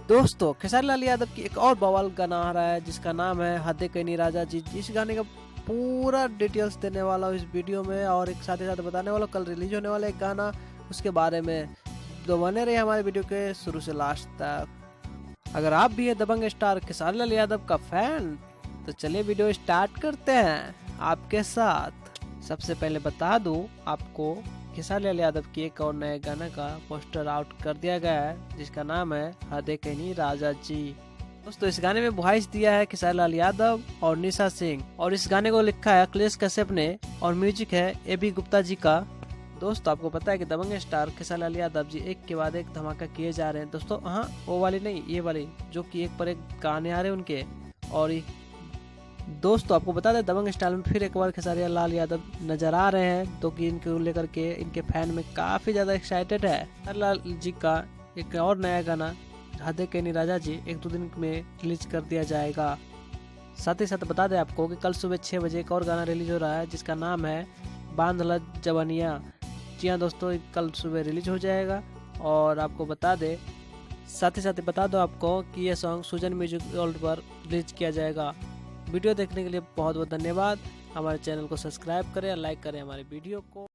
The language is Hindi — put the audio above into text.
दोस्तों खेसारी लाल यादव की एक और बवाल गाना आ रहा है जिसका नाम है हदे कहीं नहीं राजा जी। इस गाने का पूरा डिटेल्स देने वाला हूँ इस वीडियो में, और एक साथ ही साथ बताने वाला हूँ कल रिलीज होने वाला एक गाना उसके बारे में। तो बने रहिए हमारे वीडियो के शुरू से लास्ट तक। अगर आप भी है दबंग स्टार खेसारी लाल यादव का फैन तो चलिए वीडियो स्टार्ट करते हैं आपके साथ। सबसे पहले बता दूं आपको, खेसारी लाल यादव की एक और नए गाने का पोस्टर आउट कर दिया गया है जिसका नाम है हदे कहीं राजा जी। दोस्तों इस गाने में वॉइस दिया है खेसारी लाल यादव और निशा सिंह, और इस गाने को लिखा है अखिलेश कश्यप ने, और म्यूजिक है ए.बी. गुप्ता जी का। दोस्तों आपको पता है कि दबंग स्टार खेसारी लाल यादव जी एक के बाद एक धमाका किए जा रहे हैं दोस्तों। हाँ वो वाली नहीं, ये वाली जो कि एक पर एक गाने आ रहे हैं उनके। और दोस्तों आपको बता दें दबंग स्टाइल में फिर एक बार खेसारी लाल यादव नजर आ रहे हैं, तो कि इनको लेकर के इनके फैन में काफी ज्यादा एक्साइटेड है। खेसारी लाल जी का एक और नया गाना हदे कहीं नहीं राजा जी 1-2 दिन में रिलीज कर दिया जाएगा। साथ ही साथ बता दें आपको कि कल सुबह 6 बजे एक और गाना रिलीज हो रहा है जिसका नाम है बांधला जवानिया। जी हाँ दोस्तों, कल सुबह रिलीज हो जाएगा। और आपको बता दें, साथ ही साथ बता दो आपको कि यह सॉन्ग सुजन म्यूजिक वर्ल्ड पर रिलीज किया जाएगा। वीडियो देखने के लिए बहुत बहुत धन्यवाद। हमारे चैनल को सब्सक्राइब करें, लाइक करें हमारे वीडियो को।